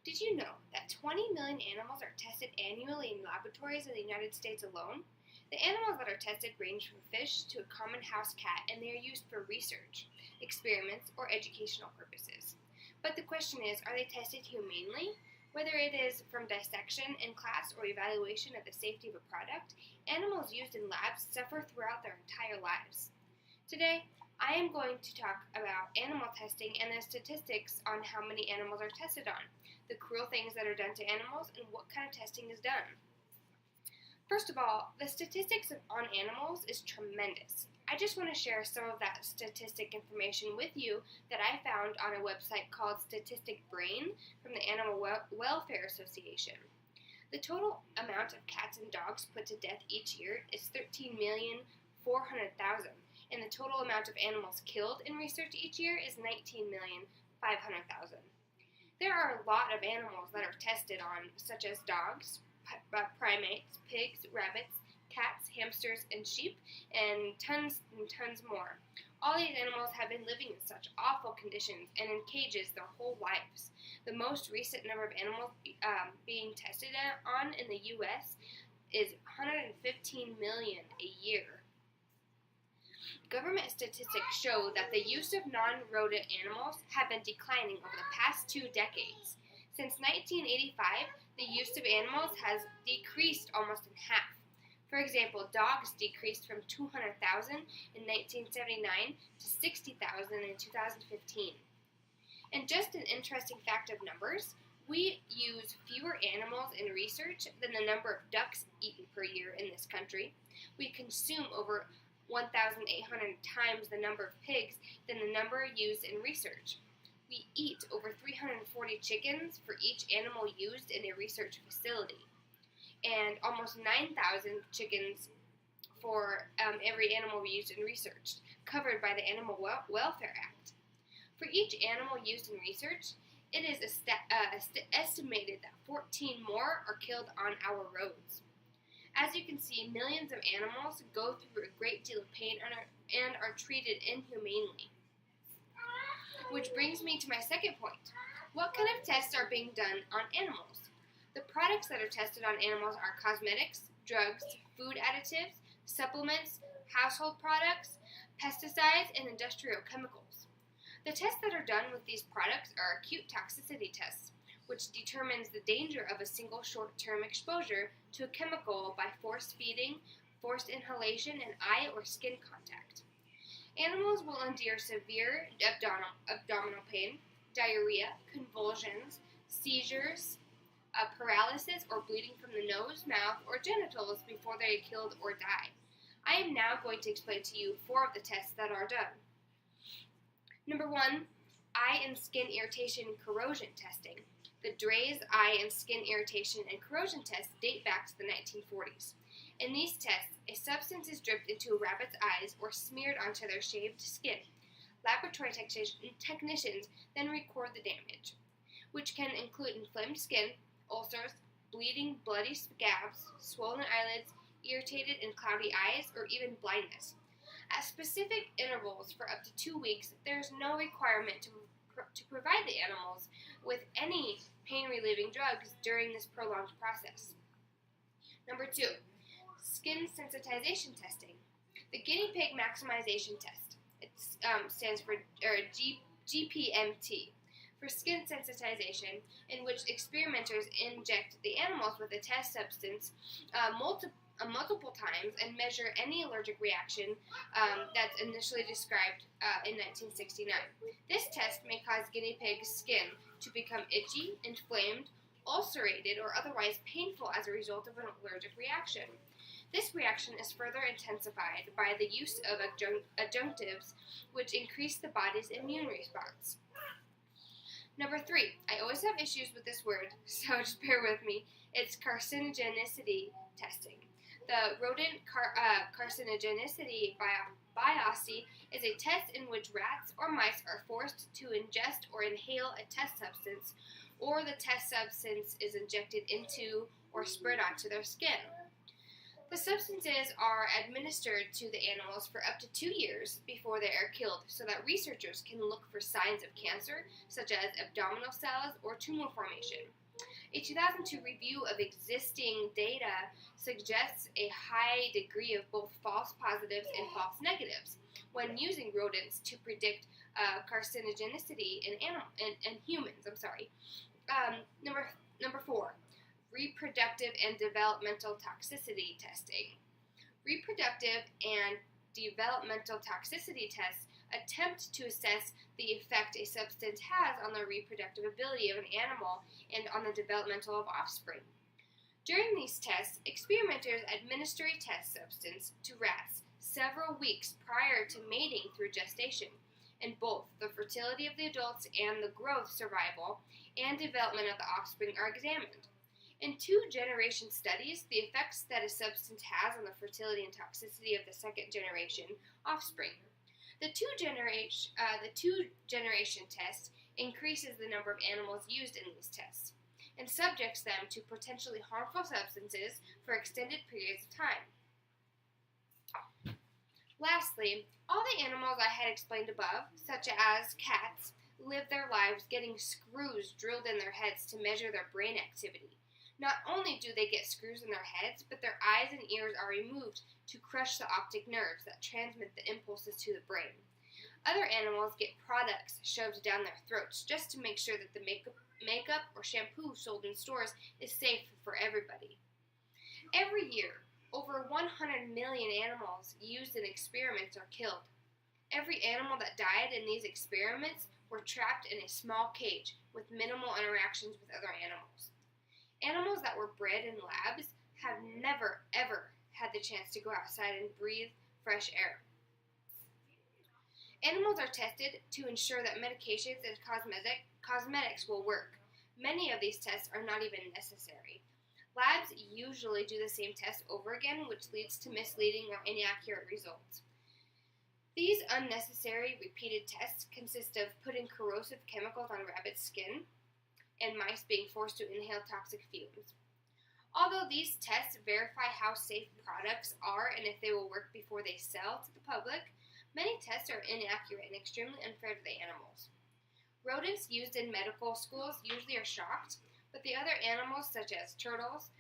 Did you know that 20 million animals are tested annually in laboratories in the United States alone? The animals that are tested range from fish to a common house cat, and they are used for research, experiments, or educational purposes. But the question is, are they tested humanely? Whether it is from dissection in class or evaluation of the safety of a product, animals used in labs suffer throughout their entire lives. Today, I am going to talk about animal testing and the statistics on how many animals are tested on, the cruel things that are done to animals, and what kind of testing is done. First of all, the statistics on animals is tremendous. I just want to share some of that statistic information with you that I found on a website called Statistic Brain from the Animal Welfare Association. The total amount of cats and dogs put to death each year is 13,400,000, and the total amount of animals killed in research each year is 19,500,000. There are a lot of animals that are tested on, such as dogs, primates, pigs, rabbits, cats, hamsters, and sheep, and tons more. All these animals have been living in such awful conditions and in cages their whole lives. The most recent number of animals being tested on in the U.S. is 115 million a year. Government statistics show that the use of non-rodent animals have been declining over the past 2 decades. Since 1985, the use of animals has decreased almost in half. For example, dogs decreased from 200,000 in 1979 to 60,000 in 2015. And just an interesting fact of numbers, we use fewer animals in research than the number of ducks eaten per year in this country. We consume over 1,800 times the number of pigs than the number used in research. We eat over 340 chickens for each animal used in a research facility, and almost 9,000 chickens for every animal used in research, covered by the Animal Welfare Act. For each animal used in research, it is estimated that 14 more are killed on our roads. As you can see, millions of animals go through a great deal of pain and are treated inhumanely. Which brings me to my second point. What kind of tests are being done on animals? The products that are tested on animals are cosmetics, drugs, food additives, supplements, household products, pesticides, and industrial chemicals. The tests that are done with these products are acute toxicity tests, which determines the danger of a single short-term exposure to a chemical by force feeding, forced inhalation, and eye or skin contact. Animals will endure severe abdominal pain, diarrhea, convulsions, seizures, paralysis, or bleeding from the nose, mouth, or genitals before they are killed or die. I am now going to explain to you 4 of the tests that are done. Number 1, eye and skin irritation and corrosion testing. The Draize eye and skin irritation and corrosion tests date back to the 1940s. In these tests, a substance is dripped into a rabbit's eyes or smeared onto their shaved skin. Laboratory technicians then record the damage, which can include inflamed skin, ulcers, bleeding, bloody scabs, swollen eyelids, irritated and cloudy eyes, or even blindness. At specific intervals for up to 2 weeks, there is no requirement to provide the animals with any pain-relieving drugs during this prolonged process. Number 2, skin sensitization testing. The guinea pig maximization test. It stands for GPMT. For skin sensitization, in which experimenters inject the animals with a test substance multiple times and measure any allergic reaction that's initially described in 1969. This test may cause guinea pig skin to become itchy, inflamed, ulcerated, or otherwise painful as a result of an allergic reaction. This reaction is further intensified by the use of adjunctives, which increase the body's immune response. Number 3, I always have issues with this word, so just bear with me. It's carcinogenicity testing. The rodent carcinogenicity biopsy is a test in which rats or mice are forced to ingest or inhale a test substance, or the test substance is injected into or spread onto their skin. The substances are administered to the animals for up to 2 years before they are killed so that researchers can look for signs of cancer, such as abdominal cells or tumor formation. A 2002 review of existing data suggests a high degree of both false positives and false negatives when using rodents to predict carcinogenicity in humans. Number 4. Reproductive and developmental toxicity testing. Reproductive and developmental toxicity tests attempt to assess the effect a substance has on the reproductive ability of an animal and on the developmental of offspring. During these tests, experimenters administer a test substance to rats several weeks prior to mating through gestation, and both the fertility of the adults and the growth, survival, and development of the offspring are examined. In 2-generation studies, the effects that a substance has on the fertility and toxicity of the second-generation offspring. The two-generation test increases the number of animals used in these tests and subjects them to potentially harmful substances for extended periods of time. Lastly, all the animals I had explained above, such as cats, live their lives getting screws drilled in their heads to measure their brain activity. Not only do they get screws in their heads, but their eyes and ears are removed to crush the optic nerves that transmit the impulses to the brain. Other animals get products shoved down their throats just to make sure that the makeup or shampoo sold in stores is safe for everybody. Every year, over 100 million animals used in experiments are killed. Every animal that died in these experiments were trapped in a small cage with minimal interactions with other animals. Animals that were bred in labs have never, ever had the chance to go outside and breathe fresh air. Animals are tested to ensure that medications and cosmetics will work. Many of these tests are not even necessary. Labs usually do the same test over again, which leads to misleading or inaccurate results. These unnecessary repeated tests consist of putting corrosive chemicals on rabbits' skin and mice being forced to inhale toxic fumes. Although these tests verify how safe products are and if they will work before they sell to the public, many tests are inaccurate and extremely unfair to the animals. Rodents used in medical schools usually are shocked, but the other animals, such as turtles,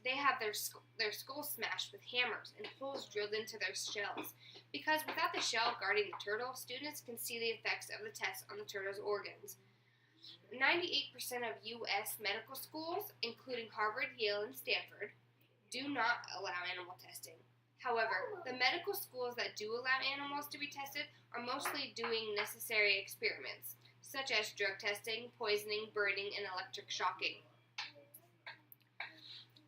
they have their skulls smashed with hammers and holes drilled into their shells, because without the shell guarding the turtle, students can see the effects of the test on the turtle's organs. 98% of U.S. medical schools, including Harvard, Yale, and Stanford, do not allow animal testing. However, the medical schools that do allow animals to be tested are mostly doing necessary experiments, such as drug testing, poisoning, burning, and electric shocking.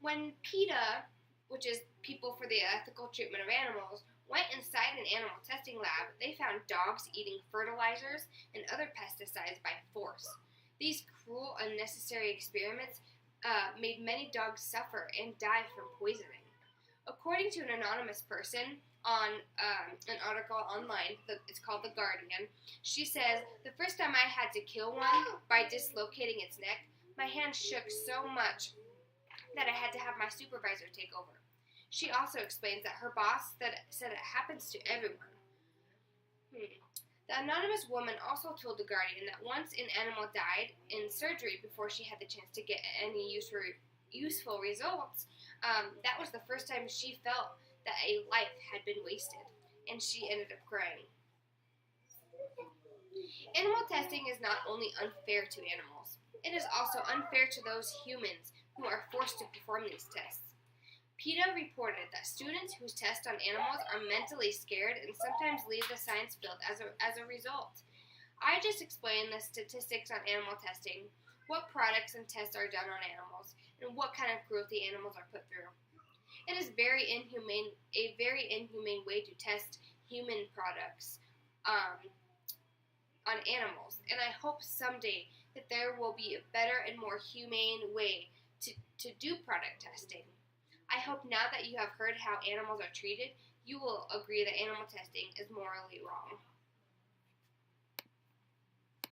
When PETA, which is People for the Ethical Treatment of Animals, went inside an animal testing lab, they found dogs eating fertilizers and other pesticides by force. These cruel, unnecessary experiments made many dogs suffer and die from poisoning. According to an anonymous person on an article online, it's called The Guardian, she says, "The first time I had to kill one by dislocating its neck, my hand shook so much that I had to have my supervisor take over." She also explains that her boss said it happens to everyone. The anonymous woman also told The Guardian that once an animal died in surgery before she had the chance to get any useful results, that was the first time she felt that a life had been wasted, and she ended up crying. Animal testing is not only unfair to animals, it is also unfair to those humans who are forced to perform these tests. PETA reported that students who test on animals are mentally scared and sometimes leave the science field as a result. I just explained the statistics on animal testing, what products and tests are done on animals, and what kind of cruelty animals are put through. It is a very inhumane way to test human products on animals, and I hope someday that there will be a better and more humane way to do product testing. I hope now that you have heard how animals are treated, you will agree that animal testing is morally wrong.